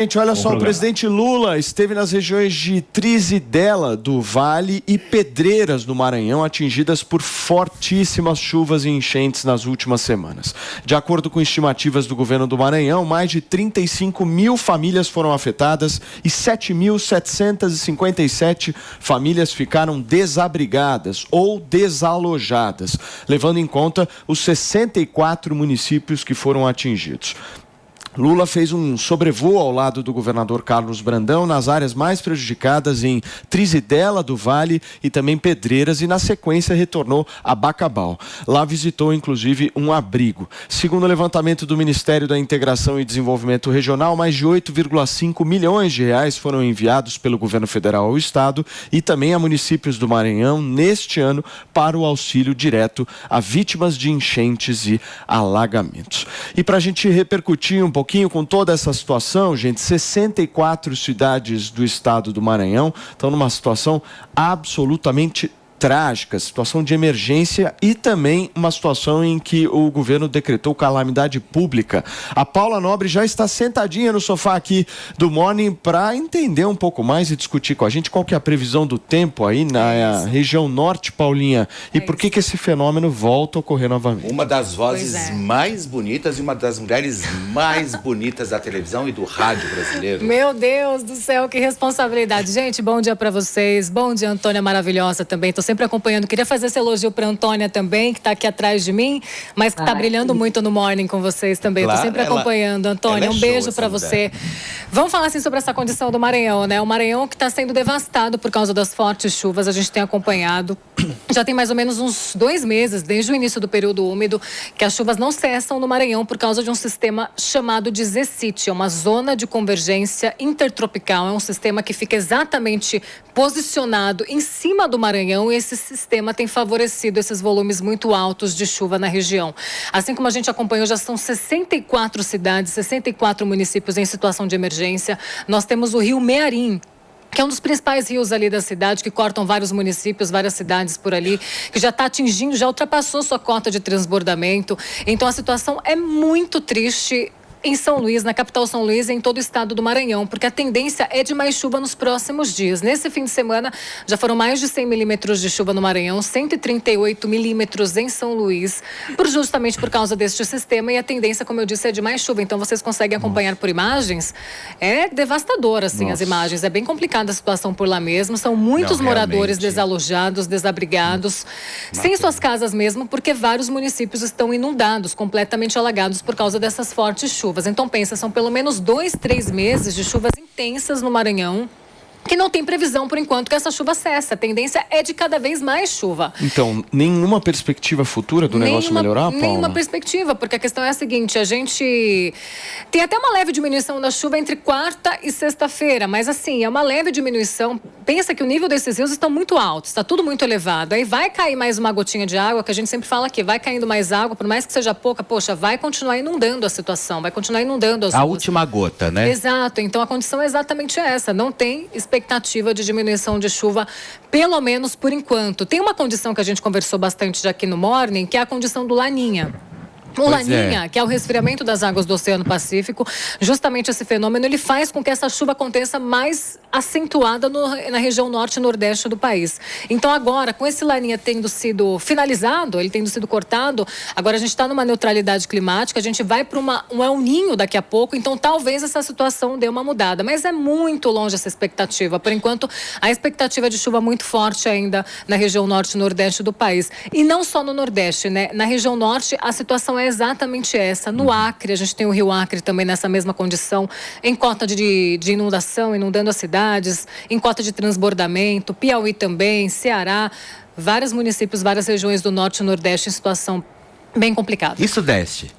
Gente, olha só, o presidente Lula esteve nas regiões de Trizidela do Vale e Pedreiras, no Maranhão, atingidas por fortíssimas chuvas e enchentes nas últimas semanas. De acordo com estimativas do governo do Maranhão, mais de 35 mil famílias foram afetadas e 7.757 famílias ficaram desabrigadas ou desalojadas, levando em conta os 64 municípios que foram atingidos. Lula fez um sobrevoo ao lado do governador Carlos Brandão nas áreas mais prejudicadas em Trizidela do Vale e também Pedreiras e, na sequência, retornou a Bacabal. Lá visitou, inclusive, um abrigo. Segundo o levantamento do Ministério da Integração e Desenvolvimento Regional, mais de 8,5 milhões de reais foram enviados pelo governo federal ao Estado e também a municípios do Maranhão neste ano para o auxílio direto a vítimas de enchentes e alagamentos. E para a gente repercutir um pouquinho com toda essa situação, gente, 64 cidades do estado do Maranhão estão numa situação absolutamente trágica, situação de emergência e também uma situação em que o governo decretou calamidade pública. A Paula Nobre já está sentadinha no sofá aqui do Morning para entender um pouco mais e discutir com a gente qual que é a previsão do tempo aí na região norte, Paulinha, e por que esse fenômeno volta a ocorrer novamente. Uma das vozes mais bonitas e uma das mulheres mais bonitas da televisão e do rádio brasileiro. Meu Deus do céu, que responsabilidade. Gente, bom dia para vocês. Bom dia, Antônia maravilhosa também. Tô sempre acompanhando. Queria fazer esse elogio para Antônia também, que está aqui atrás de mim, mas que está brilhando muito no Morning com vocês também. Claro, tô sempre acompanhando. Antônia, um beijo para você. Vamos falar assim sobre essa condição do Maranhão, né? O Maranhão que está sendo devastado por causa das fortes chuvas, a gente tem acompanhado. Já tem mais ou menos uns 2 meses, desde o início do período úmido, que as chuvas não cessam no Maranhão por causa de um sistema chamado de ZECIT, é uma zona de convergência intertropical. É um sistema que fica exatamente posicionado em cima do Maranhão e esse sistema tem favorecido esses volumes muito altos de chuva na região. Assim como a gente acompanhou, já são 64 cidades, 64 municípios em situação de emergência. Nós temos o rio Mearim, que é um dos principais rios ali da cidade, que cortam vários municípios, várias cidades por ali, que já está atingindo, já ultrapassou sua cota de transbordamento. Então a situação é muito triste em São Luís, na capital São Luís e em todo o estado do Maranhão, porque a tendência é de mais chuva nos próximos dias. Nesse fim de semana, já foram mais de 100 milímetros de chuva no Maranhão, 138 milímetros em São Luís, justamente por causa deste sistema, e a tendência, como eu disse, é de mais chuva. Então, vocês conseguem acompanhar por imagens. É devastador, assim, as imagens. É bem complicada a situação por lá mesmo. São muitos moradores desalojados, desabrigados, sem suas casas mesmo, porque vários municípios estão inundados, completamente alagados por causa dessas fortes chuvas. Então, pensa, são pelo menos 2, 3 meses de chuvas intensas no Maranhão, que não tem previsão, por enquanto, que essa chuva cesse. A tendência é de cada vez mais chuva. Então, nenhuma perspectiva futura do negócio melhorar, Paula? Nenhuma perspectiva, porque a questão é a seguinte, a gente tem até uma leve diminuição da chuva entre quarta e sexta-feira, mas assim, é uma leve diminuição. Pensa que o nível desses rios estão muito altos, está tudo muito elevado. Aí vai cair mais uma gotinha de água, que a gente sempre fala aqui, vai caindo mais água, por mais que seja pouca, poxa, vai continuar inundando a situação, vai continuar inundando as ruas. A última gota, né? Exato, então a condição é exatamente essa, não tem expectativa de diminuição de chuva, pelo menos por enquanto. Tem uma condição que a gente conversou bastante já aqui no Morning, que é a condição do Laninha. O Laninha, que é o resfriamento das águas do Oceano Pacífico, justamente esse fenômeno, ele faz com que essa chuva aconteça mais acentuada na região norte e nordeste do país. Então agora, com esse Laninha tendo sido finalizado, ele tendo sido cortado, agora a gente está numa neutralidade climática, a gente vai para um El Niño daqui a pouco, então talvez essa situação dê uma mudada, mas é muito longe essa expectativa. Por enquanto, a expectativa é de chuva muito forte ainda na região norte e nordeste do país. E não só no nordeste, né? Na região norte, a situação é exatamente essa. No Acre, a gente tem o rio Acre também nessa mesma condição, em cota de inundação, inundando as cidades, em cota de transbordamento, Piauí também, Ceará, vários municípios, várias regiões do norte e nordeste em situação bem complicada. E Sudeste?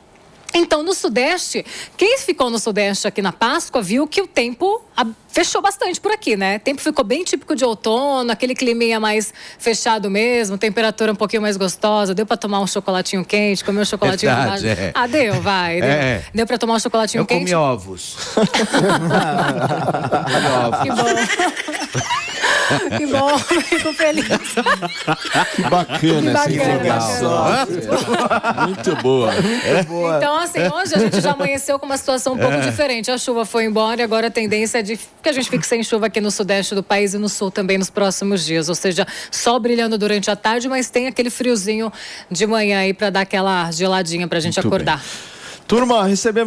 Então, no Sudeste, quem ficou no Sudeste aqui na Páscoa viu que o tempo fechou bastante por aqui, né? O tempo ficou bem típico de outono, aquele climinha mais fechado mesmo, temperatura um pouquinho mais gostosa. Deu pra tomar um chocolatinho quente, comer um chocolatinho Verdade, quente. Ah, deu, vai. Deu pra tomar um chocolatinho quente. Eu comi ovos. Que bom. Que bom, fico feliz. Que bacana essa informação. Muito boa. Então, assim, hoje a gente já amanheceu com uma situação um pouco diferente. A chuva foi embora e agora a tendência é de que a gente fique sem chuva aqui no sudeste do país e no sul também nos próximos dias. Ou seja, sol brilhando durante a tarde, mas tem aquele friozinho de manhã aí para dar aquela geladinha pra gente acordar. Turma, recebemos